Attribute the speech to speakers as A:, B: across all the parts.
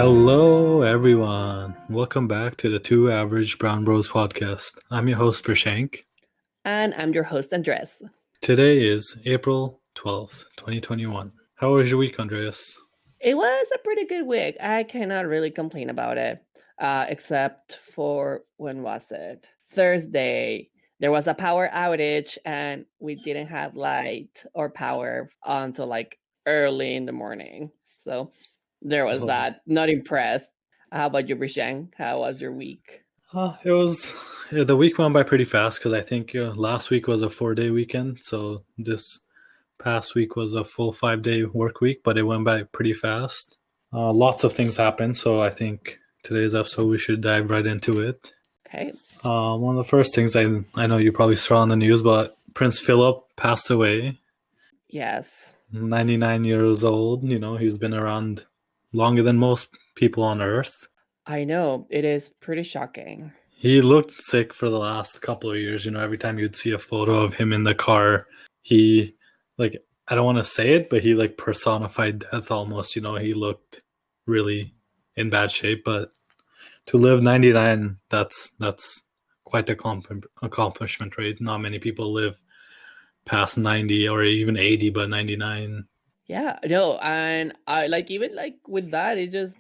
A: Hello, everyone. Welcome back to the Two Average Brown Bros podcast. I'm your host, Prashank.
B: And I'm your host, Andres.
A: Today is April 12th, 2021. How was your week, Andreas?
B: It was a pretty good week. I cannot really complain about it, except for when was it? Thursday. There was a power outage, and we didn't have light or power until like early in the morning. So there was
A: Oh,
B: that. Not impressed. How about you, Brishang? How was your week?
A: the week went by pretty fast because I think last week was a 4-day weekend. So this past week was a full 5-day work week, but it went by pretty fast. Lots of things happened. So I think today's episode, we should dive right into it.
B: Okay.
A: One of the first things I know you probably saw on the news, but Prince Philip passed away,
B: Yes.
A: 99 years old. He's been around longer than most people on Earth.
B: I know. It is pretty shocking.
A: He looked sick for the last couple of years. Every time you'd see a photo of him in the car, he, like, I don't want to say it, but he, like, personified death almost. He looked really in bad shape, but to live 99, that's quite the accomplishment, right? Not many people live past 90 or even 80, but 99.
B: Yeah, no, and I like even like with that, it's just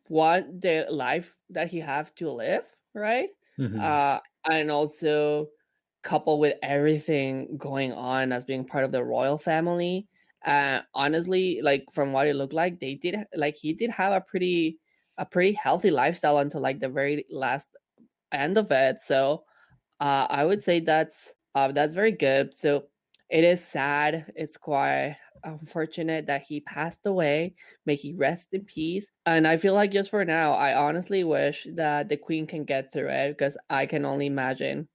B: want the life that he have to live, right?
A: Mm-hmm.
B: And also coupled with everything going on as being part of the royal family. Honestly, like from what it looked like, they did like he did have a pretty healthy lifestyle until like the very last end of it. So I would say that's very good. So it is sad. It's quite unfortunate that he passed away. May he rest in peace. And I feel like just for now, I honestly wish that the queen can get through it because I can only imagine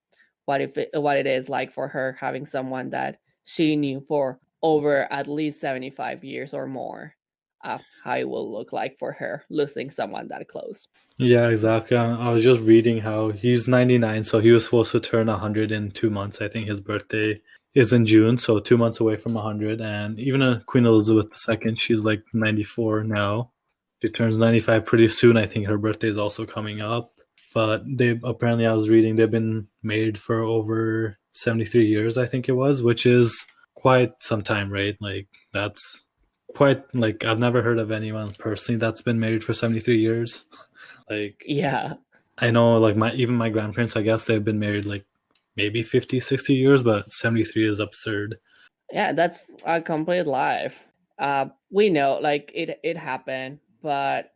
B: what it is like for her having someone that she knew for over at least 75 years or more. How it will look like for her losing someone that close.
A: Yeah, exactly. I was just reading how he's 99, so he was supposed to turn 100 in 2 months. I think his birthday is in June, so 2 months away from 100. And even Queen Elizabeth II, she's like 94 now. She turns 95 pretty soon. I think her birthday is also coming up. But I was reading, they've been married for over 73 years, I think it was, which is quite some time, right? Like, that's quite, like, I've never heard of anyone personally that's been married for 73 years. Like,
B: Yeah.
A: I know, like, my grandparents, I guess they've been married like maybe 50, 60 years, but 73 is absurd.
B: Yeah, that's a complete life. We know, like it happened, but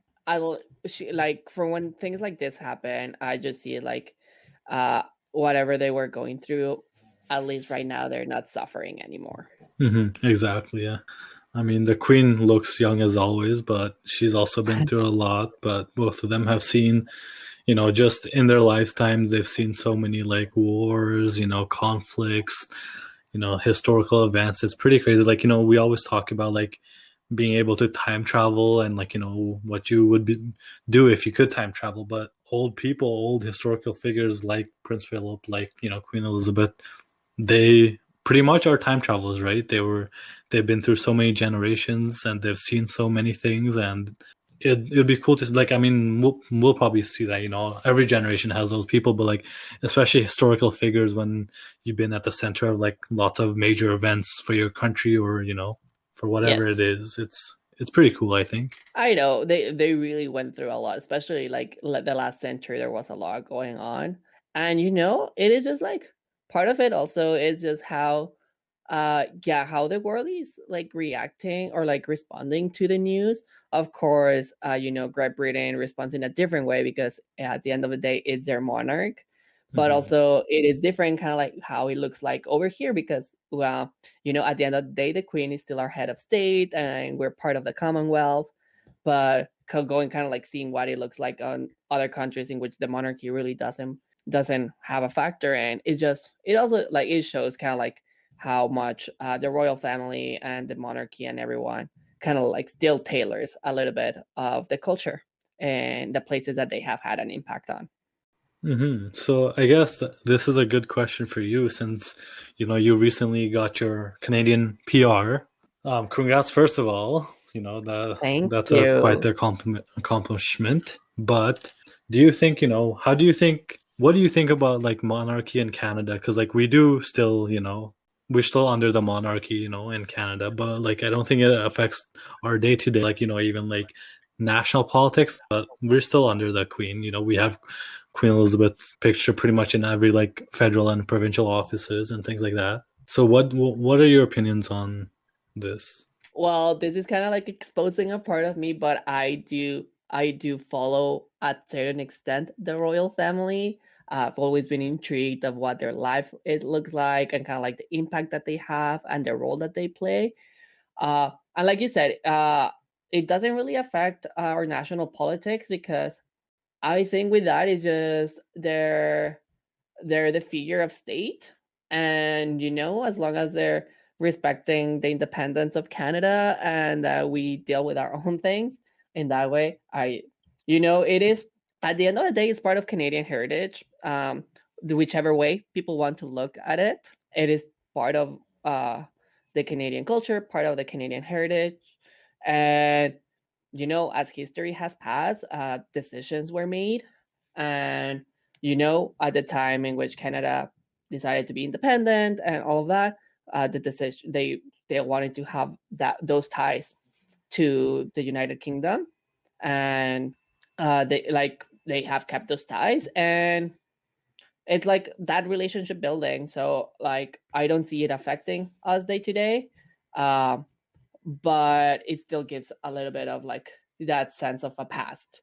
B: like for when things like this happen, I just see it like, uh, whatever they were going through, at least right now they're not suffering anymore.
A: Exactly, yeah. I mean, the queen looks young as always, but she's also been through a lot. But both of them have seen, just in their lifetimes, they've seen so many like wars, conflicts, historical events. It's pretty crazy. Like, we always talk about like being able to time travel and like, what you would do if you could time travel. But old people, old historical figures like Prince Philip, like, Queen Elizabeth, they pretty much are time travelers, right? They've been through so many generations and they've seen so many things, and it'd be cool to, like, I mean, we'll probably see that, every generation has those people, but like, especially historical figures, when you've been at the center of like lots of major events for your country, or for whatever it
B: Yes,
A: is, it's pretty cool, I think.
B: I know they really went through a lot, especially like the last century. There was a lot going on, and it is just like part of it. Also, is just how, yeah, how the world is like reacting or like responding to the news. Of course, Great Britain responds in a different way because at the end of the day, it's their monarch. But
A: Hmm.
B: also, it is different, kind of like how it looks like over here because, well, at the end of the day, the queen is still our head of state and we're part of the Commonwealth. But going kind of like seeing what it looks like on other countries in which the monarchy really doesn't have a factor, and it also like it shows kind of like how much the royal family and the monarchy and everyone kind of like still tailors a little bit of the culture and the places that they have had an impact on.
A: So I guess this is a good question for you, since you recently got your Canadian PR. Congrats, first of all. You know that
B: Thank
A: that's a quite
B: you.
A: the accomplishment. But do you think, how do you think? What do you think about like monarchy in Canada? Because like we do still, we're still under the monarchy, in Canada. But like I don't think it affects our day to day, like even like national politics. But we're still under the Queen. We have Queen Elizabeth's picture pretty much in every like federal and provincial offices and things like that. So what are your opinions on this?
B: Well, this is kind of like exposing a part of me, but I do follow at certain extent the royal family. I've always been intrigued of what their life it looks like and kind of like the impact that they have and the role that they play. And like you said, it doesn't really affect our national politics because I think with that is just they're the figure of state, and as long as they're respecting the independence of Canada and we deal with our own things in that way, it is at the end of the day, it's part of Canadian heritage. Whichever way people want to look at it, it is part of the Canadian culture, part of the Canadian heritage, and as history has passed, decisions were made, and at the time in which Canada decided to be independent and all of that, the decision they wanted to have those ties to the United Kingdom, and they have kept those ties, and it's like that relationship building. So like I don't see it affecting us day to day. Um, but it still gives a little bit of like that sense of a past,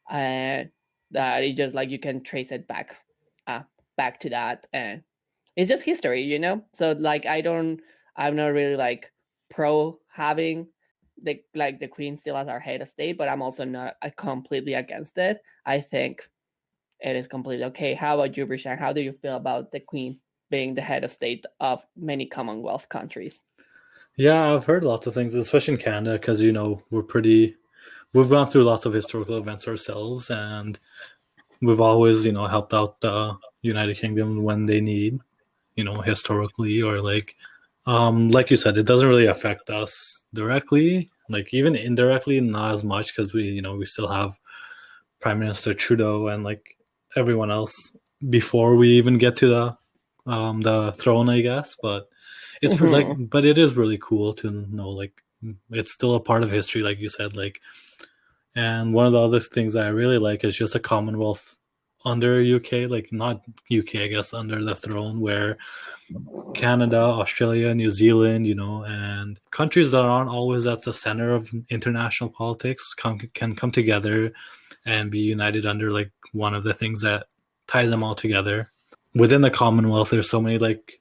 B: and that it just like you can trace it uh back to that, and it's just history. So like I'm not really like pro having the queen still as our head of state, but I'm also not completely against it. I think it is completely okay. How about you, Brishan? How do you feel about the queen being the head of state of many Commonwealth countries?
A: Yeah, I've heard lots of things, especially in Canada, because we've gone through lots of historical events ourselves, and we've always helped out the United Kingdom when they need, historically, or like you said, it doesn't really affect us directly, like even indirectly, not as much because we still have Prime Minister Trudeau and like everyone else before we even get to the throne, I guess. But
B: Hmm.
A: but it is really cool to know like it's still a part of history, like you said. Like, and one of the other things that I really like is just a Commonwealth under UK, like not UK, I guess, under the throne, where Canada, Australia, New Zealand, and countries that aren't always at the center of international politics can come together and be united under like one of the things that ties them all together. Within the Commonwealth, there's so many like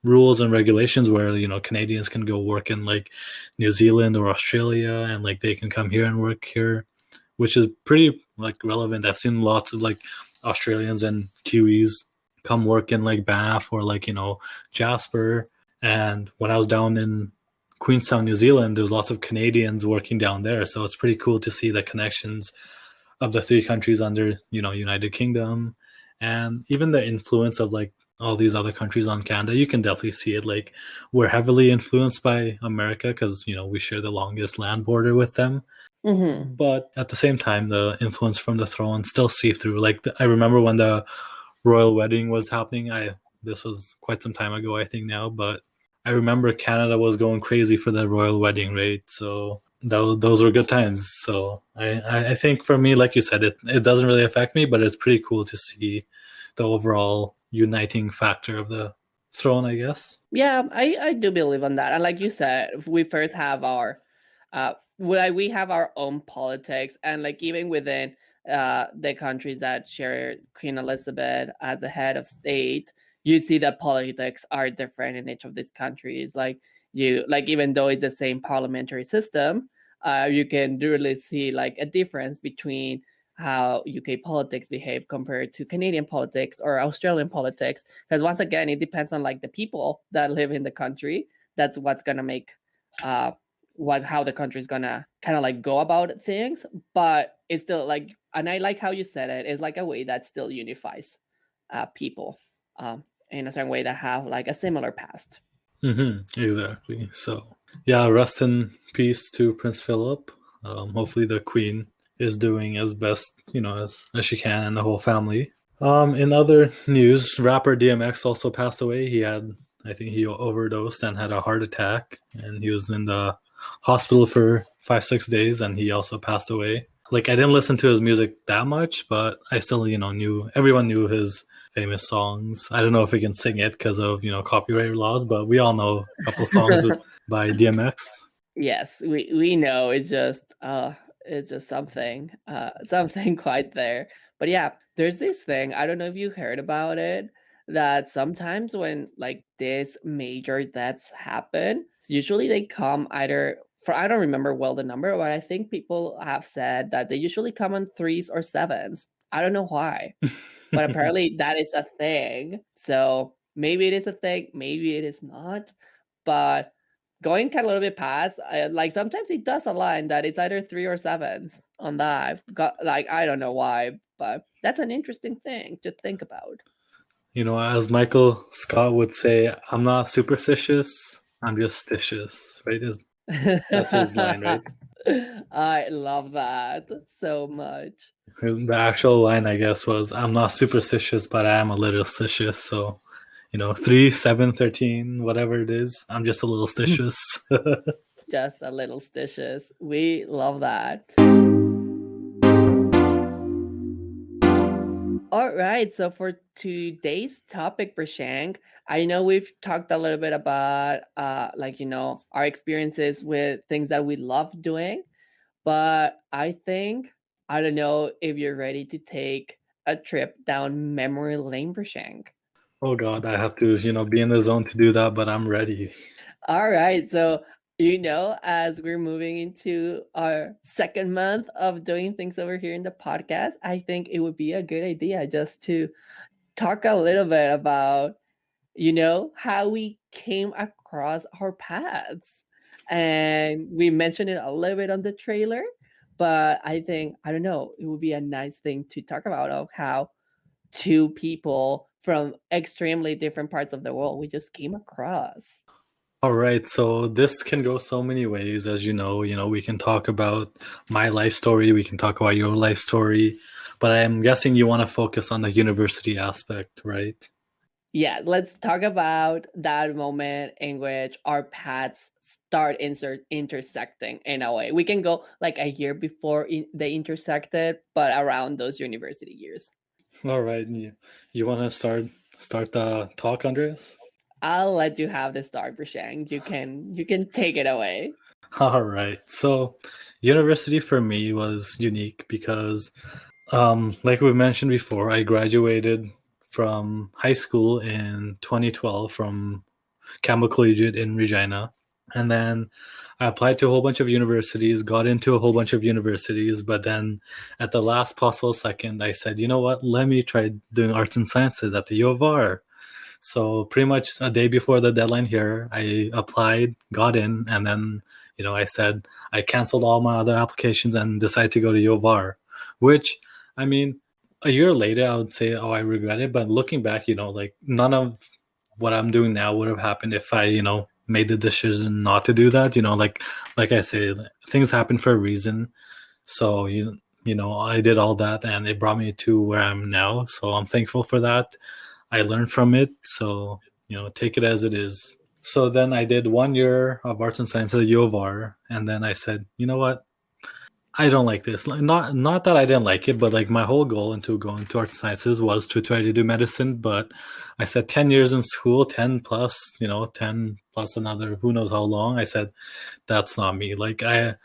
A: rules and regulations where Canadians can go work in like New Zealand or Australia, and like they can come here and work here, which is pretty like relevant. I've seen lots of like Australians and Kiwis come work in like Banff or like Jasper. And when I was down in Queenstown, New Zealand, there's lots of Canadians working down there, so it's pretty cool to see the connections of the three countries under United Kingdom, and even the influence of like all these other countries on Canada. You can definitely see it. Like we're heavily influenced by America because we share the longest land border with them,
B: Hmm.
A: but at the same time, the influence from the throne still see through. Like I remember when the royal wedding was happening. I This was quite some time ago, I think now, but I remember Canada was going crazy for the royal wedding, right? So those were good times. So I think for me, like you said, it doesn't really affect me, but it's pretty cool to see the overall uniting factor of the throne, I guess.
B: Yeah, I do believe on that. And like you said, we first have our we have our own politics, and like even within the countries that share Queen Elizabeth as the head of state, you see that politics are different in each of these countries. Like even though it's the same parliamentary system, you can really see like a difference between how UK politics behave compared to Canadian politics or Australian politics, because once again it depends on like the people that live in the country. That's what's gonna make uh how the country is gonna kind of like go about things. But it's still like, and I like how you said it's like a way that still unifies people in a certain way that have like a similar past.
A: Exactly. So. Yeah, rest in peace to Prince Philip. Hopefully, the Queen is doing as best as she can, and the whole family. In other news, rapper DMX also passed away. I think, he overdosed and had a heart attack, and he was in the hospital for 5 6 days, and he also passed away. Like, I didn't listen to his music that much, but I still, knew everyone knew his famous songs. I don't know if we can sing it because of copyright laws, but we all know a couple songs by DMX.
B: Yes, we know it's just something something quite there. But yeah, there's this thing, I don't know if you heard about it, that sometimes when like these major deaths happen, usually they come either for, I don't remember well the number, but I think people have said that they usually come on threes or sevens. I don't know why, but apparently that is a thing. So maybe it is a thing, maybe it is not. But going kind of a little bit past, like sometimes it does align that it's either three or sevens on that. Like I don't know why, but that's an interesting thing to think about.
A: As Michael Scott would say, I'm not superstitious, I'm just stitious, right? That's his line, right?
B: I love that so much.
A: The actual line, I guess, was, I'm not superstitious, but I am a little stitious. So, 3, 7, 13, whatever it is, I'm just a little stitious.
B: Just a little stitches. We love that. All right, so for today's topic, Prashank, I know we've talked a little bit about like our experiences with things that we love doing, but I think I don't know if you're ready to take a trip down memory lane, Prashank.
A: Oh God, I have to, be in the zone to do that, but I'm ready.
B: All right, so as we're moving into our second month of doing things over here in the podcast, I think it would be a good idea just to talk a little bit about how we came across our paths. And we mentioned it a little bit on the trailer, but I think, I don't know, it would be a nice thing to talk about of how two people from extremely different parts of the world we just came across.
A: All right, so this can go so many ways, as you know. We can talk about my life story, we can talk about your life story, but I'm guessing you want to focus on the university aspect, right?
B: Yeah, let's talk about that moment in which our paths start intersecting in a way. We can go like a year before they intersected, but around those university years.
A: All right, you want to start the talk, Andreas?
B: I'll let you have the start, Brishang. You can take it away.
A: All right. So, university for me was unique because, like we mentioned before, I graduated from high school in 2012 from Campbell Collegiate in Regina. And then I applied to a whole bunch of universities, got into a whole bunch of universities, but then at the last possible second, I said, you know what, let me try doing arts and sciences at the U of R. So pretty much a day before the deadline here, I applied, got in, and then I said I canceled all my other applications and decided to go to U of R. Which, I mean, a year later, I would say, oh, I regret it. But looking back, like none of what I'm doing now would have happened if I, made the decision not to do that. Like I say, things happen for a reason. So I did all that, and it brought me to where I'm now. So I'm thankful for that. I learned from it. So, take it as it is. So then I did 1 year of arts and science at the U of R. And then I said, you know what? I don't like this. Like, not that I didn't like it, but like my whole goal into going to arts and sciences was to try to do medicine. But I said 10 years in school, 10 plus, 10 plus another, who knows how long. I said, that's not me. Like I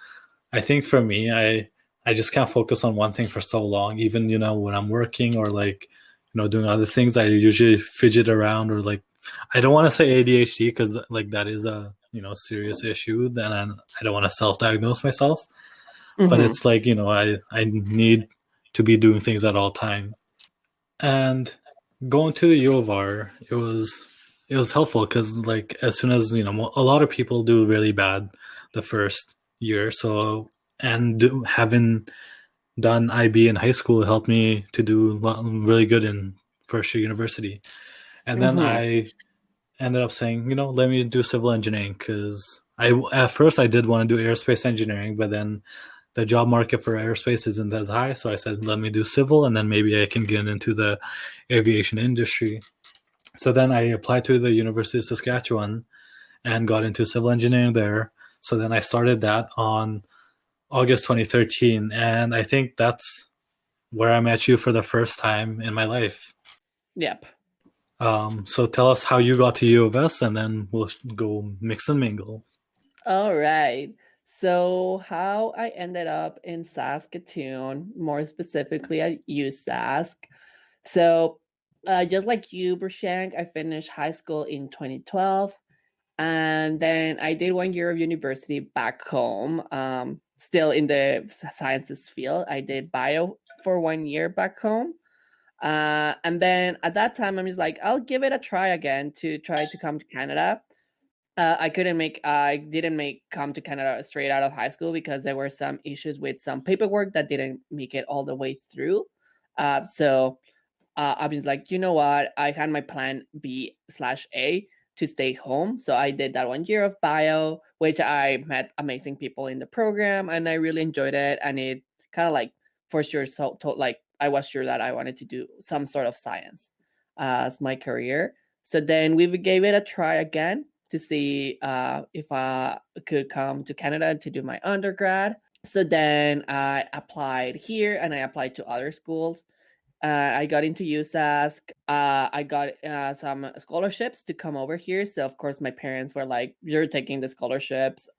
A: think for me, I just can't focus on one thing for so long. Even when I'm working or like doing other things, I usually fidget around or like I don't want to say ADHD because like that is a serious issue. Then I don't want to self-diagnose myself, but
B: Mm-hmm.
A: it's like I need to be doing things at all time. And going to the U of R, it was helpful because like as soon as a lot of people do really bad the first year, so and having done IB in high school helped me to do really good in first year university. And then
B: Mm-hmm.
A: I ended up saying, let me do civil engineering because I at first I did want to do aerospace engineering, but then the job market for aerospace isn't as high, so I said let me do civil, and then maybe I can get into the aviation industry. So then I applied to the University of Saskatchewan and got into civil engineering there. So then I started that on August 2013, and I think that's where I met you for the first time in my life.
B: Yep.
A: So tell us how you got to U of S, and then we'll go mix and mingle.
B: All right. So how I ended up in Saskatoon, more specifically at USask. So just like you, Brushank, I finished high school in 2012. And then I did 1 year of university back home, still in the sciences field. I did bio for 1 year back home. And then at that time, I'm just like, I'll give it a try again to try to come to Canada. I didn't make come to Canada straight out of high school because there were some issues with some paperwork that didn't make it all the way through. So I was like, you know what? I had my plan B/A to stay home. So I did that 1 year of bio, which I met amazing people in the program and I really enjoyed it. And it kind of like for sure, like I was sure that I wanted to do some sort of science as my career. So then we gave it a try again to see if I could come to Canada to do my undergrad. So then I applied here and I applied to other schools. I got into USask. I got some scholarships to come over here. So of course my parents were like, "You're taking the scholarships."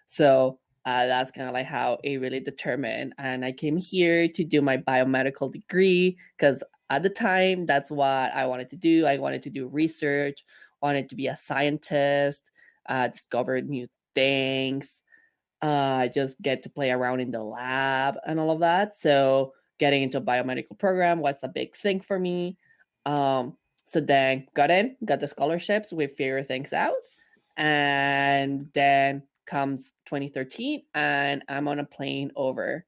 B: So that's kind of like how it really determined. And I came here to do my biomedical degree because at the time that's what I wanted to do. I wanted to do research, wanted to be a scientist, discover new things, just get to play around in the lab and all of that. So getting into a biomedical program was a big thing for me. So then got the scholarships, we figure things out. And then comes 2013 and I'm on a plane over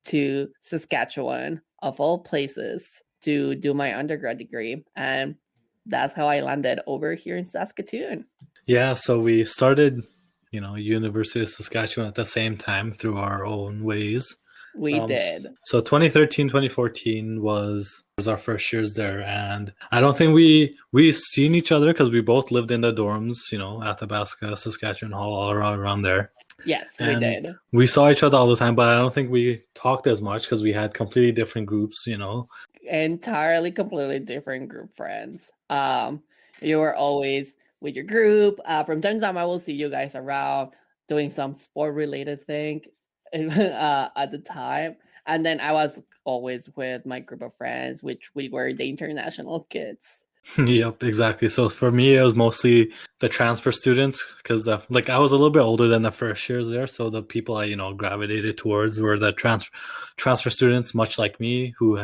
B: to Saskatchewan, of all places, to do my undergrad degree. And that's how I landed over here in Saskatoon.
A: Yeah, so we started, University of Saskatchewan at the same time through our own ways.
B: We did.
A: So 2013, 2014 was our first years there, and I don't think we seen each other because we both lived in the dorms, Athabasca, Saskatchewan Hall, all around there.
B: Yes, we
A: And
B: did.
A: we saw each other all the time, but I don't think we talked as much because we had completely different groups.
B: Entirely, completely different group friends. You were always with your group. From time to time, I will see you guys around doing some sport related thing at the time. And then I was always with my group of friends, which we were the international kids.
A: Yep, exactly. So for me, it was mostly the transfer students because like I was a little bit older than the first years there, so the people I gravitated towards were the transfer students, much like me, who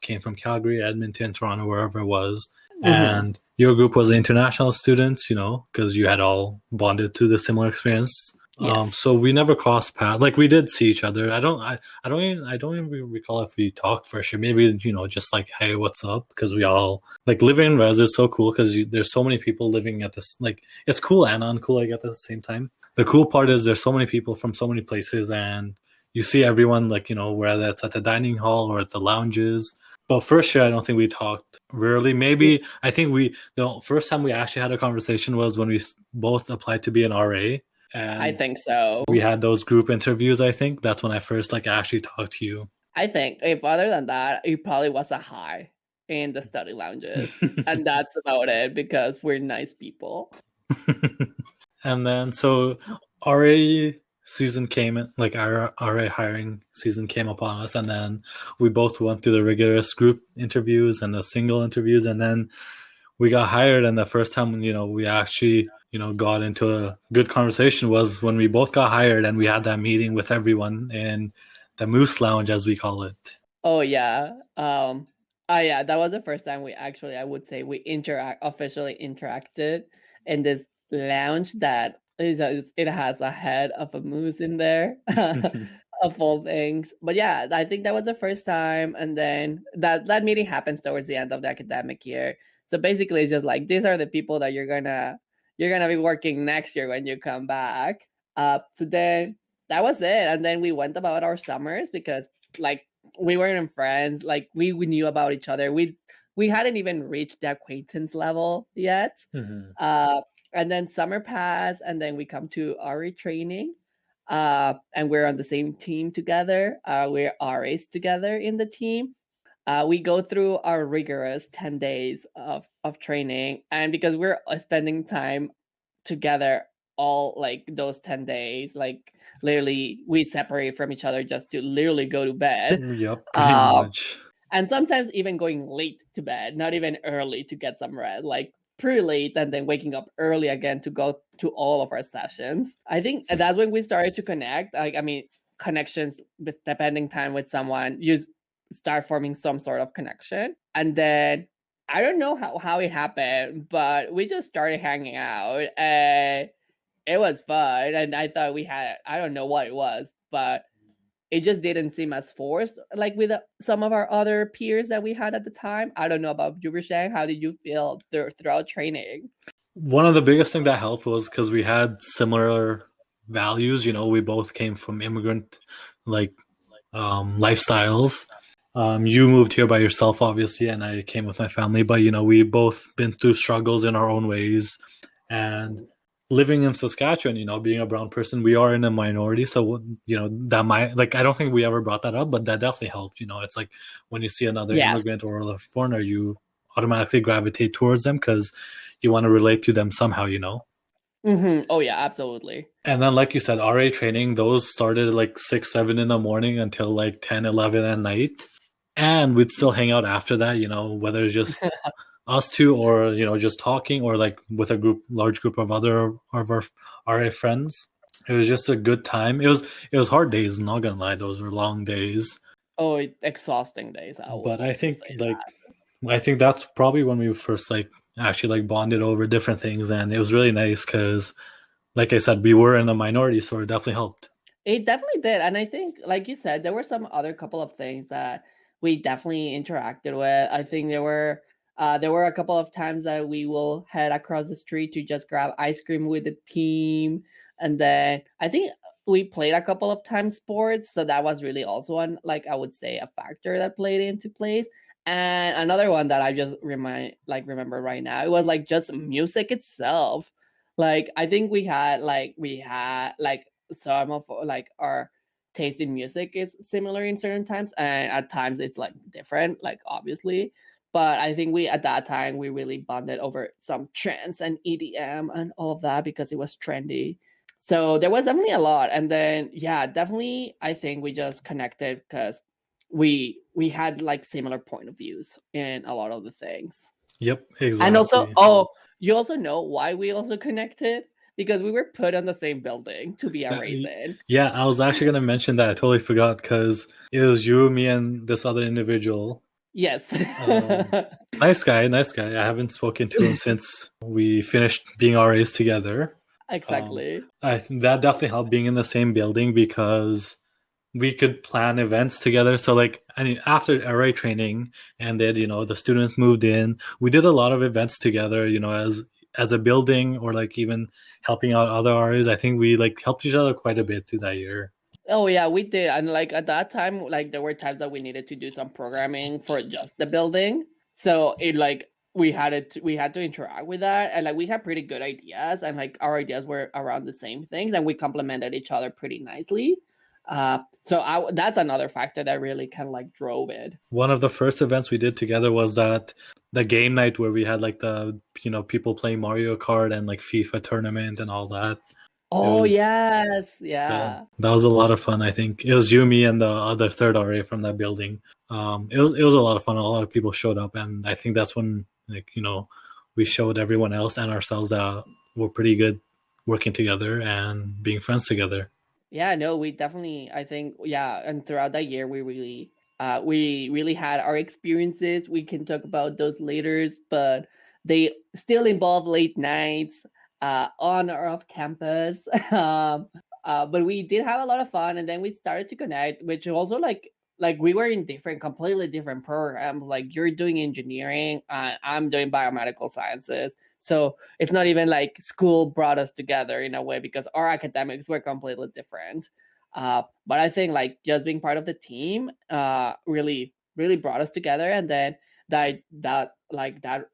A: came from Calgary, Edmonton, Toronto, wherever it was. And your group was the international students, because you had all bonded to the similar experience.
B: Yes.
A: So we never crossed paths. Like we did see each other. I don't even recall if we talked for sure. Maybe just like, hey, what's up? Because we all like living in res is so cool because there's so many people living at this. Like it's cool and uncool like at the same time. The cool part is there's so many people from so many places, and you see everyone like whether it's at the dining hall or at the lounges. But first year, I don't think we talked really. Maybe I think the first time we actually had a conversation was when we both applied to be an RA. And
B: I think so.
A: we had those group interviews. I think that's when I first like actually talked to you.
B: I think if other than that, it probably was a high in the study lounges. And that's about it because we're nice people.
A: And then so RA season came, like our RA hiring season came upon us, and then we both went through the rigorous group interviews and the single interviews, and then we got hired. And the first time we actually got into a good conversation was when we both got hired and we had that meeting with everyone in the Moose Lounge, as we call it.
B: Oh yeah. Yeah, that was the first time I would say we officially interacted in this lounge that it has a head of a moose in there. Of all things. But yeah, I think that was the first time. And then that meeting happens towards the end of the academic year. So basically it's just like these are the people that you're gonna you're gonna be working next year when you come back. So then that was it, and then we went about our summers because like we weren't even friends. Like we knew about each other. We hadn't even reached the acquaintance level yet.
A: Hmm.
B: Uh, and then summer passed, and then we come to RA training. And we're on the same team together. We're RAs together in the team. We go through our rigorous 10 days of training. And because we're spending time together all like those 10 days, like literally we separate from each other just to literally go to bed.
A: Yep, pretty
B: Uh,
A: much.
B: and sometimes even going late to bed, not even early to get some rest, like pretty late, and then waking up early again to go to all of our sessions. I think that's when we started to connect. Like, I mean, connections with spending time with someone, you start forming some sort of connection. And then I don't know how it happened, but we just started hanging out. And it was fun. And I thought we had, I don't know what it was, but it just didn't seem as forced like with some of our other peers that we had at the time. I don't know about you, Rishang. How did you feel throughout training?
A: One of the biggest thing that helped was because we had similar values. We both came from immigrant like lifestyles. You moved here by yourself, obviously, and I came with my family. But we both been through struggles in our own ways, and living in Saskatchewan, being a brown person, we are in a minority. So that might like I don't think we ever brought that up, but that definitely helped. It's like when you see another
B: Yes.
A: immigrant or a foreigner, you automatically gravitate towards them because you want to relate to them somehow.
B: Mm-hmm. Oh yeah, absolutely.
A: And then, like you said, RA training, those started like 6, 7 in the morning until like 10, 11 at night. And we'd still hang out after that, whether it's just us two or, just talking or like with a large group of other of our RA friends. It was just a good time. It was hard days, not gonna lie. Those were long days.
B: Oh, exhausting days. I will
A: But I
B: also
A: think
B: say
A: like
B: that.
A: I think that's probably when we first like actually like bonded over different things, and it was really nice because like I said, we were in a minority, so it definitely helped.
B: It definitely did. And I think, like you said, there were some other couple of things that we definitely interacted with. I think there were a couple of times that we will head across the street to just grab ice cream with the team. And then I think we played a couple of times sports. So that was really also one, like I would say, a factor that played into place. And another one that I just remember right now, it was like just music itself. Like I think we had like some of like our taste in music is similar in certain times, and at times it's like different, like obviously. But I think we at that time we really bonded over some trance and EDM and all of that because it was trendy. So there was definitely a lot, and then yeah, definitely I think we just connected because we had like similar point of views in a lot of the things.
A: Yep,
B: And also,
A: exactly.
B: oh, you also know why we also connected? Because we were put on the same building to be a
A: Uh,
B: raisin.
A: yeah, I was actually gonna mention that. I totally forgot because it was you, me, and this other individual.
B: Yes.
A: Um, nice guy, nice guy. I haven't spoken to him since we finished being RAs together. Um,
B: Exactly.
A: that definitely helped being in the same building because we could plan events together. So like, I mean, after RA training and then the students moved in, we did a lot of events together. As a building or like even helping out other RAs. I think we like helped each other quite a bit through that year.
B: Oh yeah, we did. And like at that time, like there were times that we needed to do some programming for just the building. So it like we had to interact with that, and like we had pretty good ideas, and like our ideas were around the same things, and we complemented each other pretty nicely. So that's another factor that really kind of like drove it.
A: One of the first events we did together was that the game night where we had like the people playing Mario Kart and like FIFA tournament and all that. It
B: Oh
A: was
B: yes,
A: yeah,
B: yeah.
A: that was a lot of fun. I think it was you, me, and the other third RA from that building. It was a lot of fun. A lot of people showed up, and I think that's when like we showed everyone else and ourselves that we're pretty good working together and being friends together.
B: Yeah, no, we definitely I think yeah, and throughout that year we really had our experiences. We can talk about those later, but they still involve late nights on or off campus. But we did have a lot of fun, and then we started to connect, which also like like we were in different, completely different programs. Like you're doing engineering, I'm doing biomedical sciences. So it's not even like school brought us together in a way because our academics were completely different. But I think like just being part of the team really, really brought us together. And then that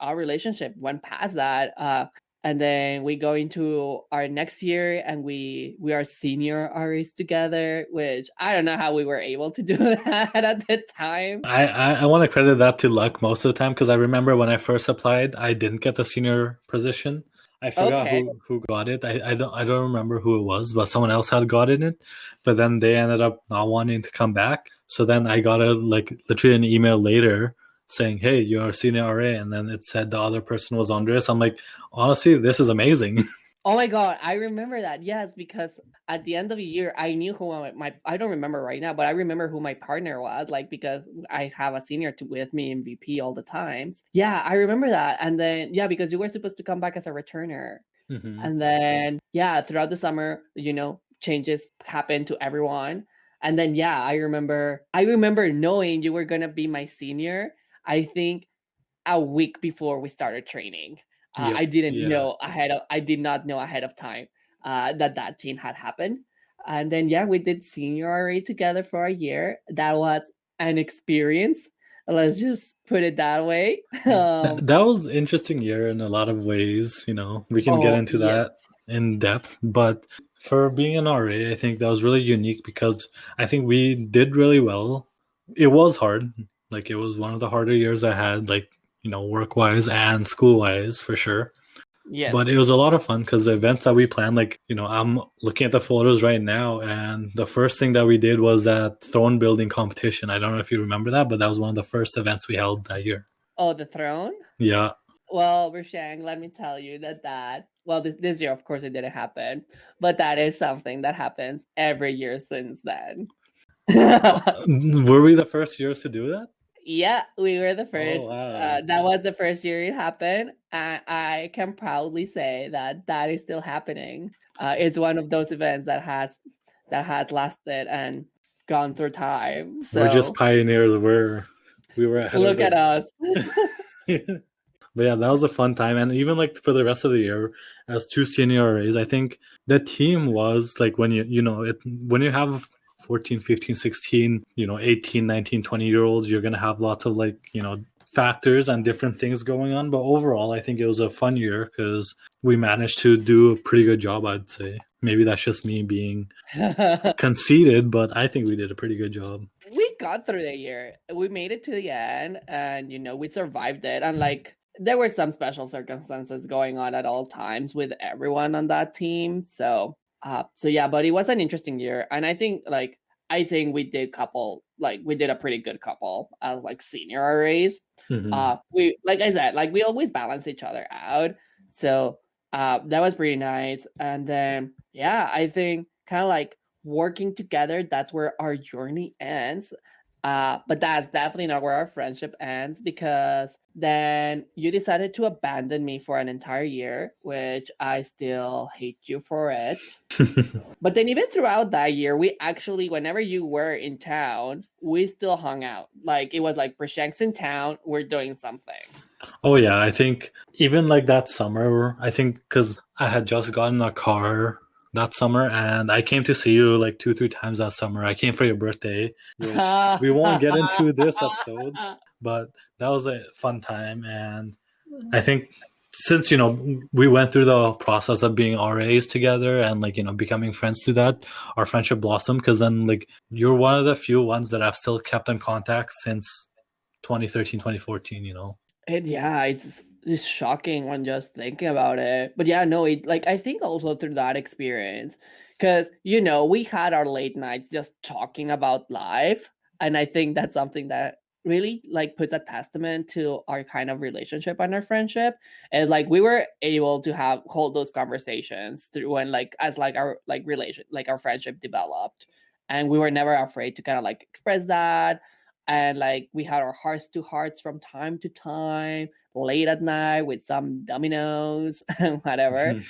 B: our relationship went past that. And then we go into our next year and we are senior RAs together, which I don't know how we were able to do that at the time.
A: I want to credit that to luck most of the time because I remember when I first applied, I didn't get the senior position. I forgot
B: Okay.
A: who got it. I don't remember who it was, but someone else had gotten it. But then they ended up not wanting to come back. So then I got a like literally an email later saying, "Hey, you're a senior RA," and then it said the other person was Andres. I'm like, honestly, this is amazing.
B: Oh my god, I remember that. Yes, because at the end of the year, I knew who I don't remember right now, but I remember who my partner was. Like because I have a senior with me in VP all the times. Yeah, I remember that. And then yeah, because you were supposed to come back as a returner.
A: Hmm.
B: And then yeah, throughout the summer, changes happened to everyone. And then yeah, I remember knowing you were gonna be my senior. I think a week before we started training.
A: Yep.
B: I didn't
A: Yeah.
B: know I did not know ahead of time that change had happened. And then yeah, we did senior RA together for a year. That was an experience. Let's just put it that way.
A: That was interesting year in a lot of ways. We can get
B: Oh
A: into
B: yes.
A: that in depth, but for being an RA, I think that was really unique because I think we did really well. It was hard. Like it was one of the harder years I had, like, work wise and school wise for sure.
B: Yes.
A: But it was a lot of fun because the events that we planned, like, I'm looking at the photos right now, and the first thing that we did was that throne building competition. I don't know if you remember that, but that was one of the first events we held that year.
B: Oh, the throne.
A: Yeah.
B: Well, Rishang, let me tell you that well, this year of course it didn't happen, but that is something that happens every year since then.
A: Were we the first years to do that?
B: Yeah, we were the
A: Oh,
B: first.
A: wow.
B: That was the first year it happened. I can proudly say that that is still happening. It's one of those events that has lasted and gone through time.
A: We're just
B: So
A: pioneers. We were ahead of
B: look at
A: the.
B: us.
A: But yeah, that was a fun time. And even like for the rest of the year, as two seniors, I think the team was like when when you have 14, 15, 16, 18, 19, 20 year olds, you're going to have lots of like, factors and different things going on. But overall, I think it was a fun year because we managed to do a pretty good job, I'd say. Maybe that's just me being conceited, but I think we did a pretty good job.
B: We got through the year. We made it to the end, and we survived it. And like, there were some special circumstances going on at all times with everyone on that team. So yeah, but it was an interesting year, and I think we did we did a pretty good couple as like senior arrays.
A: Hmm.
B: We like I said, like we always balance each other out. So that was pretty nice. And then yeah, I think kind of like working together, that's where our journey ends. But that's definitely not where our friendship ends because then you decided to abandon me for an entire year, which I still hate you for it. But then even throughout that year, we actually, whenever you were in town, we still hung out. Like it was like Prashank's in town, we're doing something.
A: Oh yeah, I think even like that summer, I think because I had just gotten a car that summer, and I came to see you like 2, 3 times that summer. I came for your birthday, which we won't get into this episode, but that was a fun time. And I think since we went through the process of being RAs together and like becoming friends through that, our friendship blossomed because then like you're one of the few ones that I've still kept in contact since 2013, 2014.
B: Yeah, it's shocking when just thinking about it. But yeah, no, it like I think also through that experience, because we had our late nights just talking about life, and I think that's something that really like puts a testament to our kind of relationship and our friendship. Is like we were able to hold those conversations through when like as like our like relation like our friendship developed, and we were never afraid to kind of like express that. And like we had our hearts to hearts from time to time, late at night with some dominoes and whatever.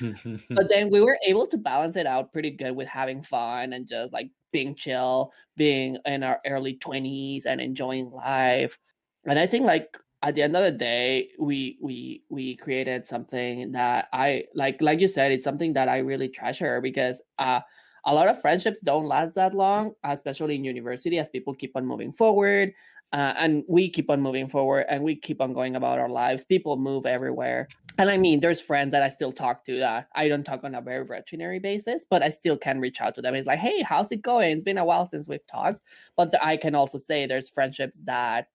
B: But then we were able to balance it out pretty good with having fun and just like being chill, being in our early 20s and enjoying life. And I think like at the end of the day, we created something that I like you said, it's something that I really treasure because a lot of friendships don't last that long, especially in university, as people keep on moving forward. And we keep on moving forward and we keep on going about our lives. People move everywhere. And I mean, there's friends that I still talk to that I don't talk on a very routinary basis, but I still can reach out to them. It's like, hey, how's it going? It's been a while since we've talked. But I can also say there's friendships that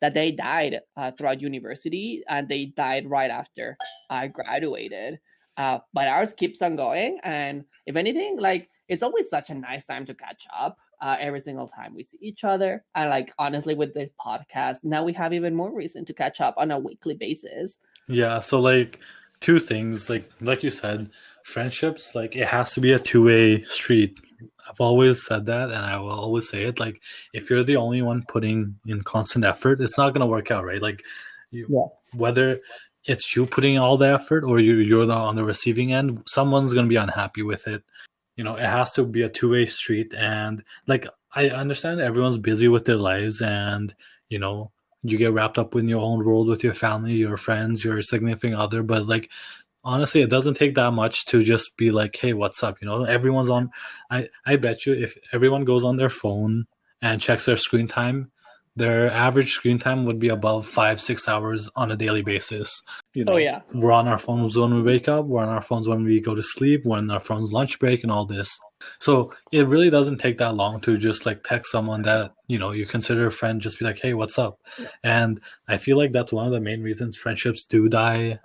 B: they died throughout university, and they died right after I graduated. But ours keeps on going, and if anything, like it's always such a nice time to catch up. Every single time we see each other, and like honestly, with this podcast, now we have even more reason to catch up on a weekly basis.
A: Yeah, so like two things, like you said, friendships, like it has to be a two-way street. I've always said that and I will always say it. Like if you're the only one putting in constant effort, it's not gonna work out, right? Like you
B: Yeah.
A: whether it's you putting all the effort or you're on the receiving end, someone's gonna be unhappy with it. It has to be a two-way street. And like I understand everyone's busy with their lives, and you know you get wrapped up in your own world with your family, your friends, your significant other, but like honestly it doesn't take that much to just be like, hey, what's up? Everyone's on. I bet you if everyone goes on their phone and checks their screen time, their average screen time would be above 5-6 hours on a daily basis.
B: Oh yeah.
A: We're on our phones when we wake up, we're on our phones when we go to sleep, we're on our phones lunch break and all this. So it really doesn't take that long to just like text someone that you consider a friend, just be like, hey, what's up? And I feel like that's one of the main reasons friendships do die,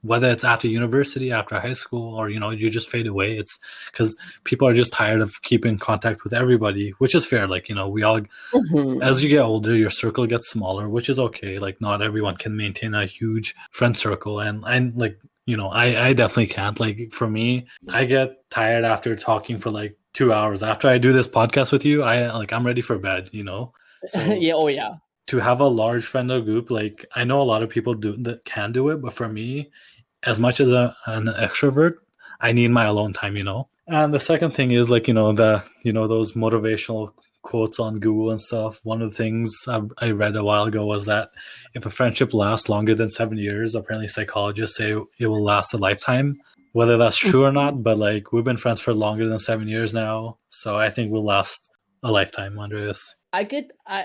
A: whether it's after university, after high school, or you just fade away. It's because people are just tired of keeping contact with everybody, which is fair. Like we all, as you get older, your circle gets smaller, which is okay. Like not everyone can maintain a huge friend circle, and like I definitely can't. Like for me, I get tired after talking for like 2 hours. After I do this podcast with you, I'm ready for bed. So
B: Yeah. Oh yeah.
A: to have a large friend group, like I know a lot of people do that can do it, but for me, as much as an extrovert, I need my alone time. And the second thing is like those motivational quotes on Google and stuff. One of the things I read a while ago was that if a friendship lasts longer than 7 years, apparently psychologists say it will last a lifetime. Whether that's true or not, but like we've been friends for longer than 7 years now, so I think we'll last a lifetime, Andreas.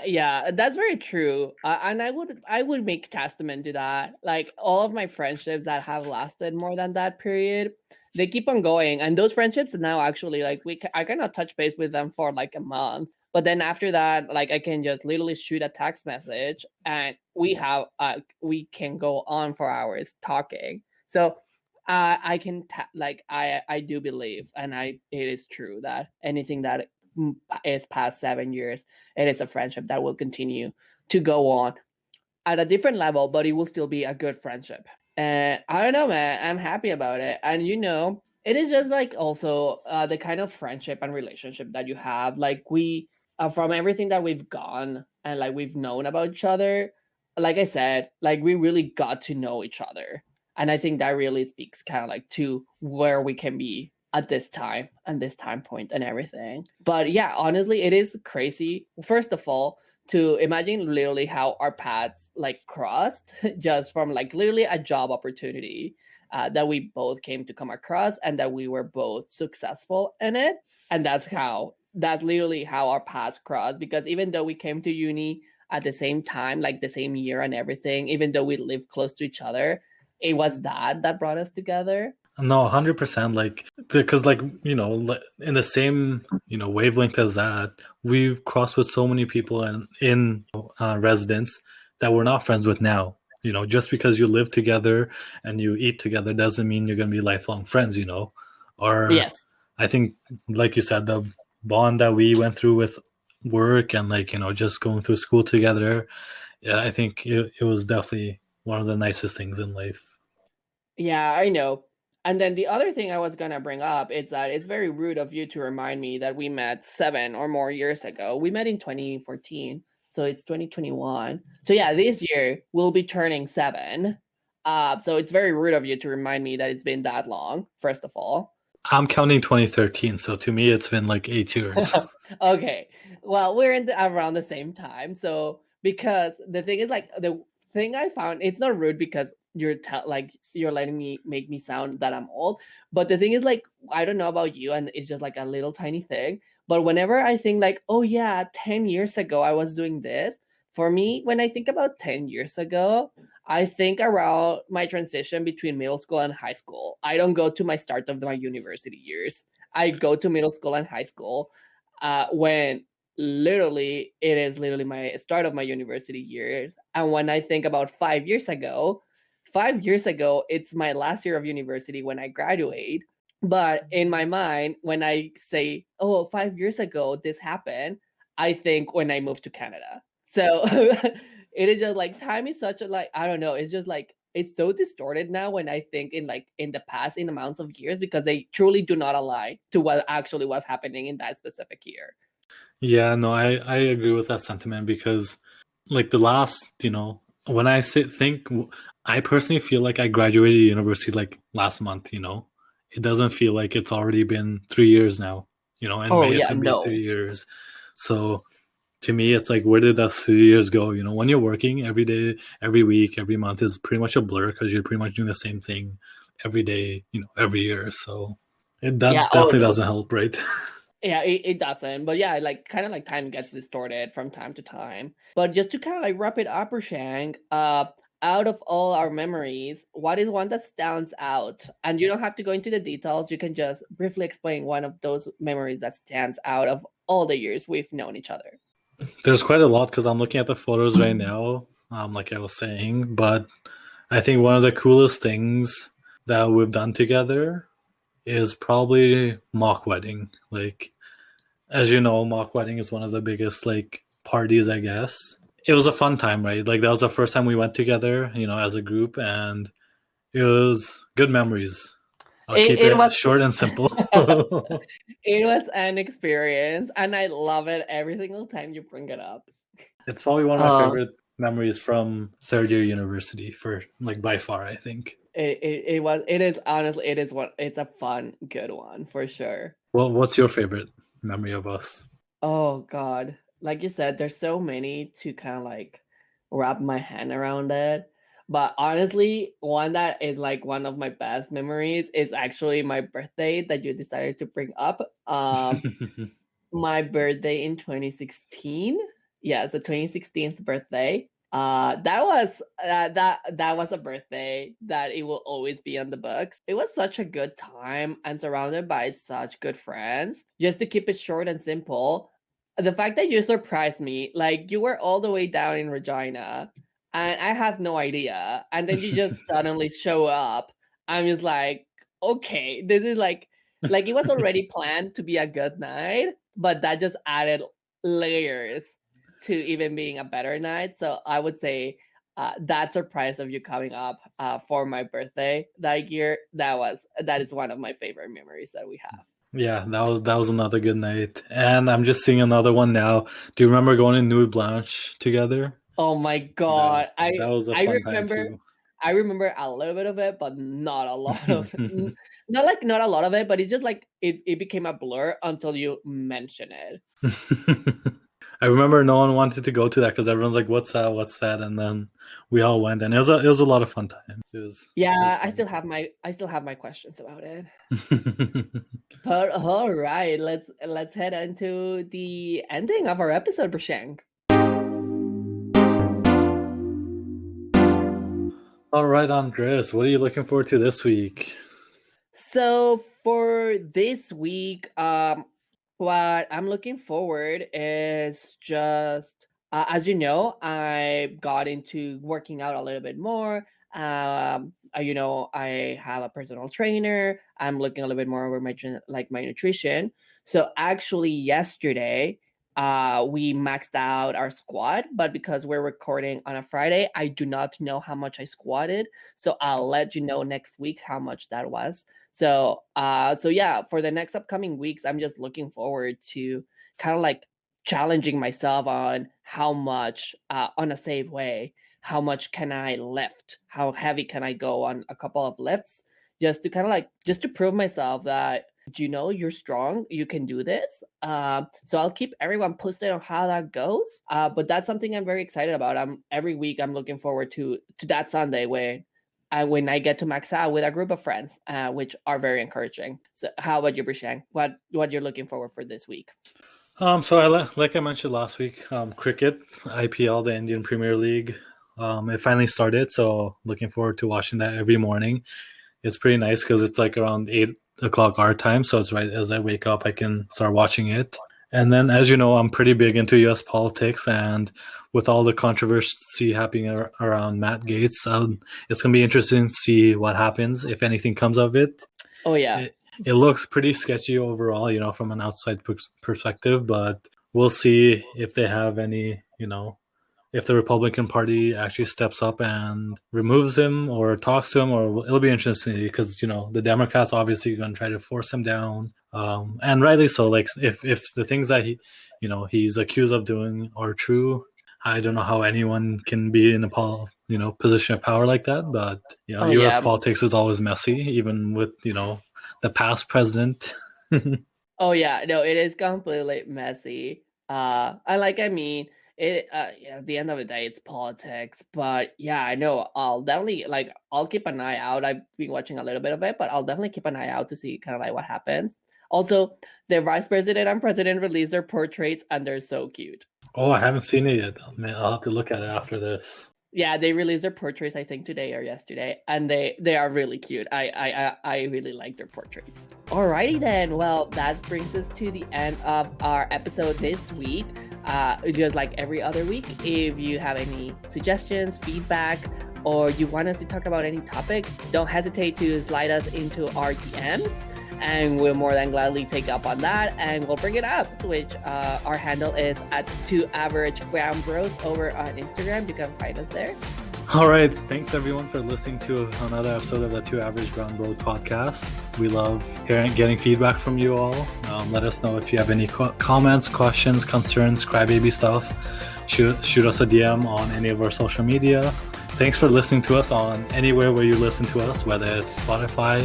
B: Yeah, that's very true. And I would make testament to that. Like all of my friendships that have lasted more than that period, they keep on going. And those friendships now actually like I cannot touch base with them for like a month. But then after that, like I can just literally shoot a text message and we can go on for hours talking. So I can like I do believe, and it is true that anything that is past 7 years, it is a friendship that will continue to go on at a different level, but it will still be a good friendship. And I don't know, man, I'm happy about it. And it is just like also the kind of friendship and relationship that you have. Like we, from everything that we've gone and like we've known about each other, like I said, like we really got to know each other. And I think that really speaks kind of like to where we can be at this time and this time point and everything. But yeah, honestly, it is crazy. First of all, to imagine literally how our paths like crossed just from like literally a job opportunity that we both came to come across, and that we were both successful in it. And that's literally how our paths crossed, because even though we came to uni at the same time, like the same year and everything, even though we lived close to each other, it was that brought us together.
A: No, 100%. Like, because, like, in the same, wavelength as that, we've crossed with so many people in residence that we're not friends with now. Just because you live together and you eat together doesn't mean you're going to be lifelong friends. Or
B: Yes.
A: I think, like you said, the bond that we went through with work and, like, just going through school together, yeah, I think it was definitely one of the nicest things in life.
B: Yeah, I know. And then the other thing I was gonna bring up is that it's very rude of you to remind me that we met 7 or more years ago. We met in 2014, so it's 2021. So yeah, this year we'll be turning 7. So it's very rude of you to remind me that it's been that long, first of all.
A: I'm counting 2013, so to me it's been like 8 years.
B: Okay. Well, we're around the same time. So because the thing is like the thing I found, it's not rude because like you're letting me make me sound that I'm old, but the thing is like I don't know about you and it's just like a little tiny thing, but whenever I think like, oh yeah, 10 years ago I was doing this, for me when I think about 10 years ago, I think around my transition between middle school and high school. I don't go to my start of my university years. I go to middle school and high school when literally it is literally my start of my university years. And when I think about 5 years ago, 5 years ago, it's my last year of university when I graduate. But in my mind, when I say, oh, 5 years ago, this happened, I think when I moved to Canada. So it is just like time is such a like, I don't know, it's just like it's so distorted now when I think in like in the past in amounts of years because they truly do not align to what actually was happening in that specific year.
A: Yeah, no, I agree with that sentiment because, like, the last, when I think, I personally feel like I graduated university like last month, It doesn't feel like it's already been 3 years now, in
B: Oh
A: May it's
B: yeah,
A: gonna be
B: no.
A: 3 years. So to me, it's like, where did that 3 years go? When you're working every day, every week, every month is pretty much a blur because you're pretty much doing the same thing every day, every year. So
B: Yeah,
A: that
B: oh
A: definitely
B: no.
A: doesn't help, right?
B: Yeah, it doesn't. But yeah, like kind of like time gets distorted from time to time. But just to kind of like wrap it up, Rashang, out of all our memories, what is one that stands out? And you don't have to go into the details. You can just briefly explain one of those memories that stands out of all the years we've known each other.
A: There's quite a lot because I'm looking at the photos right now, like I was saying. But I think one of the coolest things that we've done together is probably mock wedding. Like, as you know, mock wedding is one of the biggest like parties, I guess. It was a fun time, right? Like that was the first time we went together, as a group, and it was good memories. I'll keep
B: It
A: it
B: was
A: short and simple.
B: it was an experience, and I love it every single time you bring it up.
A: It's probably one of my
B: Uh,
A: favorite memories from third year university for like by far, I think.
B: it is honestly it's a fun good one for sure.
A: Well, what's your favorite memory of us?
B: Oh God, like you said, there's so many to kind of like wrap my hand around it. But honestly, one that is like one of my best memories is actually my birthday that you decided to bring up. My birthday in 2016. Yes, the 2016th birthday. That was a birthday that it will always be on the books. It was such a good time and surrounded by such good friends. Just to keep it short and simple, the fact that you surprised me, like you were all the way down in Regina, and I had no idea, and then you just suddenly show up. I'm just like, okay, this is like it was already planned to be a good night, but that just added layers to even being a better night. So I would say that surprise of you coming up for my birthday that year, that is one of my favorite memories that we have.
A: Yeah, that was another good night. And I'm just seeing another one now. Do you remember going to Nuit Blanche together?
B: Oh my
A: That
B: god,
A: that was a
B: I
A: fun time
B: remember
A: too.
B: I remember a little bit of it, but not a lot of not like not a lot of it, but it's just like it became a blur until you mention it.
A: I remember no one wanted to go to that because everyone's like, "What's that? What's that?" And then we all went, and it was a lot of fun time. It was
B: Yeah,
A: fun.
B: I still have my questions about it. But all right, let's head into the ending of our episode, Brashang.
A: All right, Andres, what are you looking forward to this week?
B: So for this week, what I'm looking forward is just as you know, I got into working out a little bit more. I have a personal trainer. I'm looking a little bit more over like my nutrition. So actually, yesterday, we maxed out our squat, but because we're recording on a Friday, I do not know how much I squatted. So I'll let you know next week how much that was. So yeah, for the next upcoming weeks, I'm just looking forward to kind of like challenging myself on how much, on a safe way, how much can I lift? How heavy can I go on a couple of lifts? Just to kind of like just to prove myself that you know you're strong, you can do this. So I'll keep everyone posted on how that goes. But that's something I'm very excited about. Every week I'm looking forward to that Sunday when I get to max out with a group of friends, which are very encouraging. So how about you, Brishang? What you're looking forward for this week?
A: So like I mentioned last week, cricket, IPL, the Indian Premier League, it finally started. So looking forward to watching that every morning. It's pretty nice because it's like around 8 o'clock our time. So it's right as I wake up, I can start watching it. And then, as you know, I'm pretty big into U.S. politics, and with all the controversy happening around Matt Gaetz, it's going to be interesting to see what happens, if anything comes of it.
B: Oh, yeah.
A: It looks pretty sketchy overall, from an outside perspective, but we'll see if they have any, if the Republican Party actually steps up and removes him or talks to him, or it'll be interesting because, the Democrats obviously going to try to force him down. And rightly so. Like if the things that he's accused of doing are true, I don't know how anyone can be in a position of power like that. But U.S. politics is always messy, even with the past president.
B: Oh yeah, no, it is completely messy. At the end of the day, it's politics. But yeah, I know I'll definitely I'll keep an eye out. I've been watching a little bit of it, but I'll definitely keep an eye out to see kind of like what happens. Also, the vice president and president released their portraits, and they're so cute.
A: Oh, I haven't seen it yet. Man, I'll have to look at it after this.
B: Yeah, they released their portraits, I think today or yesterday, and they are really cute. I really like their portraits. Alrighty then. Well, that brings us to the end of our episode this week. Just like every other week, if you have any suggestions, feedback, or you want us to talk about any topic, don't hesitate to slide us into our DMs, and we'll more than gladly take up on that, and we'll bring it up, which our handle is at 2AverageBrownBros over on Instagram. You can find us there.
A: All right. Thanks, everyone, for listening to another episode of the 2 Average Brown Bros podcast. We love getting feedback from you all. Let us know if you have any comments, questions, concerns, crybaby stuff. Shoot us a DM on any of our social media. Thanks for listening to us on anywhere where you listen to us, whether it's Spotify,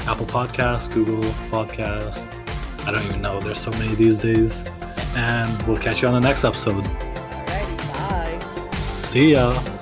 A: Apple Podcasts, Google Podcasts. I don't even know. There's so many these days. And we'll catch you on the next episode.
B: Alrighty, bye.
A: See ya.